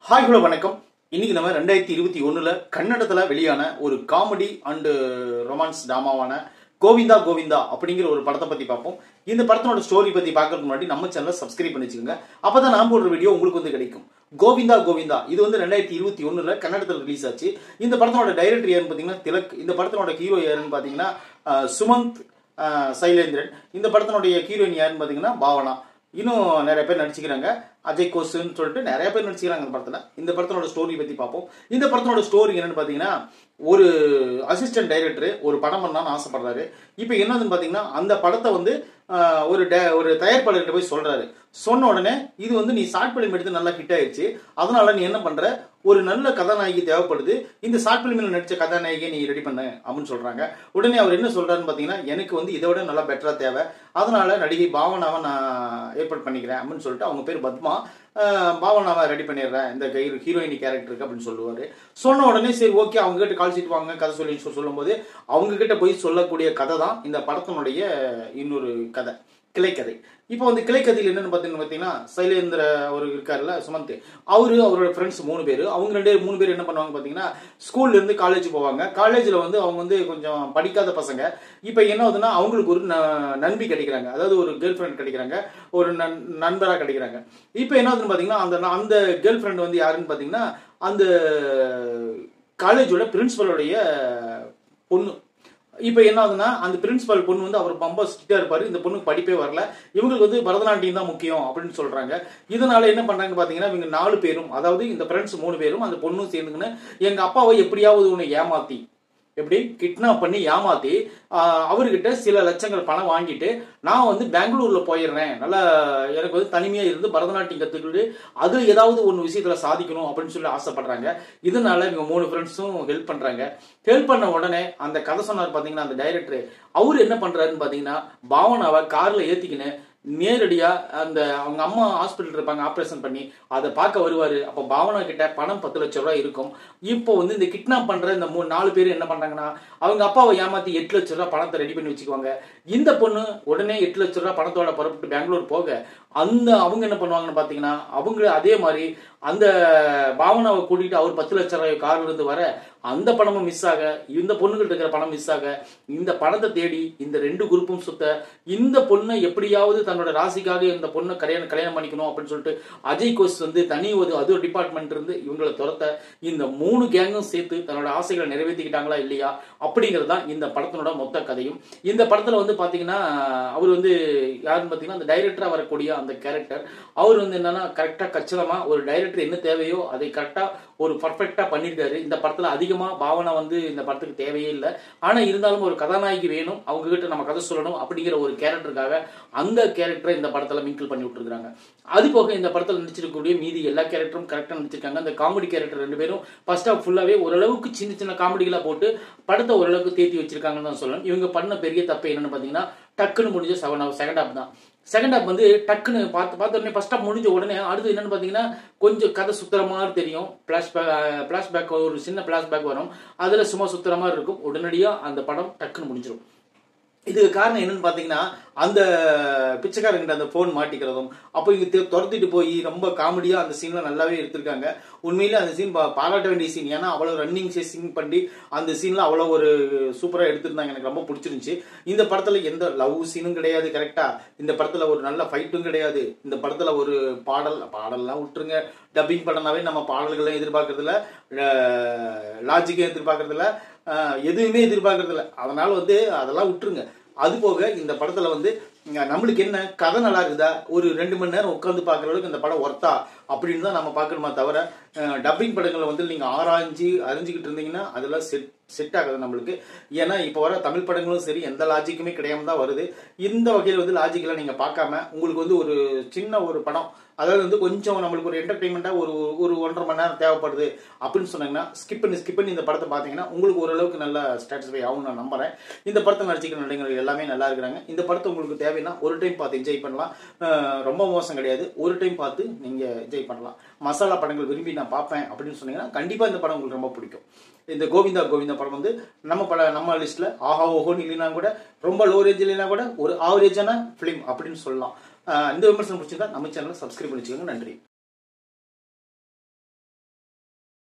Hi hello வணக்கம். இன்னைக்கு நம்ம 2021 கன்னடத்துல வெளியான ஒரு காமெடி அண்ட் ரொமான்ஸ் டிராமாவான கோவிந்தா கோவிந்தா அப்படிங்கிற ஒரு படத்தை பத்தி பார்ப்போம். இந்த படத்தோட ஸ்டோரி பத்தி பார்க்கறதுக்கு முன்னாடி நம்ம சேனலை சப்ஸ்கிரைப் பண்ணி வச்சுக்கோங்க. அப்பதான் நான் போடுற வீடியோ உங்களுக்கு வந்து கிடைக்கும். கோவிந்தா கோவிந்தா இது வந்து 2021 கன்னடத்தில் ரிலீஸ் ஆச்சு. இந்த படத்தோட டைரக்டர் யாருன்னு பாத்தீங்கன்னா திலக். இந்த படத்தோட ஹீரோ யாருன்னு பாத்தீங்கன்னா சுமந்த் சைலேந்திரன். இந்த படத்தினுடைய ஹீரோயின் யாருன்னு பாத்தீங்கன்னா பாவனா. இன்னும் நிறைய பேர் நடிச்சுக்கிறாங்க. அஜய் கோஸ்ன்னு சொல்லிட்டு நிறைய பேர் நடிச்சுக்கிறாங்க இந்த படத்துல. இந்த படத்தோட ஸ்டோரி பத்தி பார்ப்போம். இந்த படத்தோட ஸ்டோரி என்னன்னு பாத்தீங்கன்னா, ஒரு அசிஸ்டன்ட் டைரக்டர் ஒரு படம் பண்ணலாம்னு ஆசைப்படுறாரு. இப்போ என்னதுன்னு பாத்தீங்கன்னா, அந்த படத்தை வந்து ஒரு தயாரிப்பாளர்கிட்ட போய் சொல்றாரு. சொன்ன உடனே இது வந்து நீ ஷார்ட் பிலிம் எடுத்து நல்லா ஹிட் ஆயிடுச்சு, அதனால நீ என்ன பண்ற, ஒரு நல்ல கதாநாயகி தேவைப்படுது, இந்த ஷார்ட் பிலிமில் நடிச்ச கதாநாயகியை நீ ரெடி பண்ண அப்படின்னு சொல்றாங்க. உடனே அவர் என்ன சொல்றாருன்னு பாத்தீங்கன்னா, எனக்கு வந்து இதை விட நல்லா பெட்டரா தேவை, அதனால நடிகை பாவனாவை நான் ஏற்பாடு பண்ணிக்கிறேன் அப்படின்னு சொல்லிட்டு, அவங்க பேர் பத்மா, பாவனாவை ரெடி பண்ணிடுறேன் இந்த ஹீரோயினி கேரக்டருக்கு அப்படின்னு சொல்லுவாரு. சொன்ன உடனே சரி ஓகே, அவங்க கிட்ட கால் ஷீட் வாங்க கதை சொல்லி சொல்லும் போது அவங்க கிட்ட போய் சொல்லக்கூடிய கதை தான் இந்த படத்தினுடைய இன்னொரு கதை, கிளைக்கதை. இப்போ வந்து கிளைக்கதையில் என்னன்னு பார்த்தீங்கன்னா, சைலேந்திர அவர் இருக்காருல்ல சுமந்த், அவரோட ஃப்ரெண்ட்ஸ் 3 பேர். அவங்க 3 பேர் என்ன பண்ணுவாங்க பார்த்தீங்கன்னா, ஸ்கூல்ல இருந்து காலேஜ் போவாங்க. காலேஜில் வந்து அவங்க வந்து கொஞ்சம் படிக்காத பசங்க. இப்போ என்ன ஆகுதுன்னா, அவங்களுக்கு ஒரு நண்பி கிடைக்கிறாங்க, அதாவது ஒரு கேர்ள் ஃப்ரெண்ட் கிடைக்கிறாங்க, ஒரு நண்பராக கிடைக்கிறாங்க. இப்போ என்ன ஆகுதுன்னு பார்த்தீங்கன்னா, அந்த கேர்ள் ஃப்ரெண்ட் வந்து யாருன்னு பார்த்தீங்கன்னா, அந்த காலேஜோட பிரின்சிபலோடைய பொண்ணு. இப்போ என்ன ஆகுதுன்னா, அந்த பிரின்சிபல் பொண்ணு வந்து அவர் ரொம்ப ஸ்ட்ரிக்டா இருப்பாரு. இந்த பொண்ணுக்கு படிப்பே வரல, இவங்களுக்கு வந்து பரதநாட்டியம் தான் முக்கியம் அப்படின்னு சொல்றாங்க. இதனால என்ன பண்றாங்க பாத்தீங்கன்னா, இவங்க 4 பேரும், அதாவது இந்த ஃப்ரெண்ட்ஸ் 3 பேரும் அந்த பொண்ணும் சேர்ந்துக்கின்னு எங்க அப்பாவை எப்படியாவது ஒன்று ஏமாத்தி, எப்படி கிட்னாப் பண்ணி ஏமாத்தி அவர்கிட்ட சில லட்சங்கள் பணம் வாங்கிட்டு, நான் வந்து பெங்களூர்ல போயிடுறேன், நல்லா எனக்கு வந்து தனிமையா இருந்து பரதநாட்டியம் கத்துக்கிட்டு அது ஏதாவது ஒன்று விஷயத்துல சாதிக்கணும் அப்படின்னு சொல்லி ஆசைப்படுறாங்க. இதனால இவங்க 3 ஃப்ரெண்ட்ஸும் ஹெல்ப் பண்றாங்க. ஹெல்ப் பண்ண உடனே அந்த கதை சொன்னார் பாத்தீங்கன்னா அந்த டைரக்டர், அவரு என்ன பண்றாருன்னு பாத்தீங்கன்னா, பாவனாவை கார்ல ஏத்திக்கின்னு நேரடியா அந்த அவங்க அம்மா ஹாஸ்பிட்டல் இருப்பாங்க, ஆபரேஷன் பண்ணி அதை பார்க்க வருவாரு. அப்ப பாவனா கிட்ட பணம் 10 லட்சம் ரூபாய் இருக்கும். இப்போ வந்து இந்த கிட்னாப் பண்ற இந்த 4 பேர் என்ன பண்றாங்கன்னா, அவங்க அப்பாவை ஏமாத்தி 8 லட்சம் ரூபாய் பணத்தை ரெடி பண்ணி வச்சுக்குவாங்க. இந்த பொண்ணு உடனே 8 லட்சம் ரூபாய் பணத்தோட புறப்பட்டு பெங்களூர் போக, அவங்க என்ன பண்ணுவாங்கன்னு பாத்தீங்கன்னா, அவங்க அதே மாதிரி அந்த பாவனாவை கூட்டிட்டு அவர் 10 லட்சம் ரூபாய் கார்ல இருந்து வர, அந்த பணமும் மிஸ் ஆக, இந்த பொண்ணுகிட்ட இருக்கிற பணம் மிஸ் ஆக, இந்த பணத்தை தேடி இந்த 2 குரூப்பும் சுத்த, இந்த பொண்ணை எப்படியாவது தன்னோட ராசிக்காக இந்த பொண்ணை கல்யாணம் பண்ணிக்கணும் அப்படின்னு சொல்லிட்டு அஜய் கோஸ் வந்து தனி அது ஒரு டிபார்ட்மெண்ட் இருந்து இவங்களை துரத்த, இந்த 3 கேங்கும் சேர்த்து தன்னோட ஆசைகளை நிறைவேற்றிக்கிட்டாங்களா இல்லையா அப்படிங்கிறது தான் இந்த படத்தினோட மொத்த கதையும். இந்த படத்துல வந்து பாத்தீங்கன்னா, அவர் வந்து யாருன்னு பாத்தீங்கன்னா, அந்த டைரக்டரா வரக்கூடிய அந்த கேரக்டர், அவர் வந்து என்னன்னா கரெக்டா கச்சிதமா ஒரு டைரக்டர் என்ன தேவையோ அதை கரெக்டா ஒரு பர்ஃபெக்டா பண்ணிருக்காரு. இந்த படத்துல அதிகமா பாவனா வந்து இந்த படத்துக்கு தேவையே இல்லை. ஆனா இருந்தாலும் ஒரு கதாநாயகி வேணும், அவங்க கிட்ட நம்ம கதை சொல்லணும் அப்படிங்கிற ஒரு கேரக்டருக்காக அந்த கேரக்டரை இந்த படத்துல மிங்கிள் பண்ணி விட்டுருக்காங்க. அது போக இந்த படத்துல நடிச்சிருக்கக்கூடிய மீதி எல்லா கேரக்டரும் கரெக்டா நடிச்சிருக்காங்க. அந்த காமெடி கேரக்டர் 2 பேரும் ஃபர்ஸ்ட் ஆஃப் ஃபுல்லாவே ஓரளவுக்கு சின்ன சின்ன காமெடிகளா போட்டு படத்தை ஓரளவுக்கு தேத்தி வச்சிருக்காங்கன்னு தான் சொல்லணும். இவங்க பண்ண பெரிய தப்பு என்னன்னு பாத்தீங்கன்னா, டக்குன்னு முடிஞ்ச செகண்ட் ஹாப் தான். செகண்ட் ஹாப் வந்து டக்குன்னு பார்த்த உடனே ஃபர்ஸ்ட் ஹாப் முடிஞ்ச உடனே அடுத்து என்னன்னு பாத்தீங்கன்னா, கொஞ்சம் கதை சுத்துற மாதிரி தெரியும். பிளாஷ்பேக் ஒரு சின்ன பிளாஷ்பேக் வரும், அதுல சும்மா சுத்துற மாதிரி இருக்கும். உடனடியா அந்த படம் டக்குன்னு முடிஞ்சிடும். இதுக்கு காரணம் என்னன்னு பாத்தீங்கன்னா, அந்த பிச்சைக்காரங்கிட்ட அந்த போன் மாட்டிக்கிறதும், அப்போ இங்க துரத்திட்டு போய் ரொம்ப காமெடியா அந்த சீன்ல நல்லாவே எடுத்திருக்காங்க. உண்மையிலே அந்த சீன் பாராட்ட வேண்டிய சீன். ஏன்னா அவ்வளவு ரன்னிங் சேசிங் பண்ணி அந்த சீன்ல அவ்வளவு ஒரு சூப்பரா எடுத்திருந்தாங்க. எனக்கு ரொம்ப பிடிச்சிருந்துச்சு. இந்த படத்துல எந்த லவ் சீனும் கிடையாது கரெக்டா, இந்த படத்துல ஒரு நல்ல ஃபைட்டும் கிடையாது, இந்த படத்துல ஒரு பாடல்லாம் விட்டுருங்க. டப்பிங் படம்னாவே நம்ம பாடல்களை எதிர்பார்க்கறதுல, லாஜிக்கும் எதிர்பார்க்கறதுல, எதுவுமே எதிர்பார்க்கறதில்ல. அதனால வந்து அதெல்லாம் விட்டுருங்க. அது போக இந்த படத்துல வந்து நம்மளுக்கு என்ன கதை நல்லா இருக்குதா, ஒரு 2 மணி நேரம் உட்காந்து பாக்குற அளவுக்கு இந்த படம் ஒர்த்தா அப்படின்னு தான் நம்ம பார்க்கணுமா தவிர, டப்பிங் படங்களை வந்து நீங்க அறிஞ்சுக்கிட்டு இருந்தீங்கன்னா அதெல்லாம் செட் ஆகாது நம்மளுக்கு. ஏன்னா இப்போ வர தமிழ் படங்களும் சரி எந்த லாஜிக்குமே கிடையாம தான் வருது. இந்த வகையில் வந்து லாஜிக்கெல்லாம் நீங்க பார்க்காம உங்களுக்கு வந்து ஒரு சின்ன ஒரு படம், அதாவது வந்து கொஞ்சம் நம்மளுக்கு ஒரு என்டர்டைன்மெண்டா ஒரு 1.5 மணி நேரம் தேவைப்படுது அப்படின்னு சொன்னீங்கன்னா ஸ்கிப் பண்ணி இந்த படத்தை பார்த்தீங்கன்னா உங்களுக்கு ஓரளவுக்கு நல்லா சாட்டிஸ்ஃபை ஆகும் நான் நம்புறேன். இந்த படத்தை நடிச்சிக்கிற நடிகர்கள் எல்லாமே நல்லா இருக்கிறாங்க. இந்த படத்தை உங்களுக்கு தேவைன்னா ஒரு டைம் பார்த்து என்ஜாய் பண்ணலாம். ரொம்ப மோசம் கிடையாது, ஒரு டைம் பார்த்து நீங்க என்ஜாய் பண்ணலாம். மசாலா படங்கள் விரும்பி நான் பார்ப்பேன் அப்படின்னு சொன்னீங்கன்னா கண்டிப்பா இந்த படம் உங்களுக்கு ரொம்ப பிடிக்கும். இந்த கோவிந்தா கோவிந்தா படம் வந்து நம்ம லிஸ்ட்ல ஆஹா ஓஹோன்னு இல்லைன்னா கூட, ரொம்ப லோ ரேஞ்ச் இல்லைன்னா கூட ஒரு ஆவரேஜான பிலிம் அப்படின்னு சொல்லலாம். இந்த விமர்சனம் பிடிச்சிருந்தா நம்ம சேனலை சப்ஸ்கிரைப் பண்ணி வச்சுக்கோங்க. நன்றி.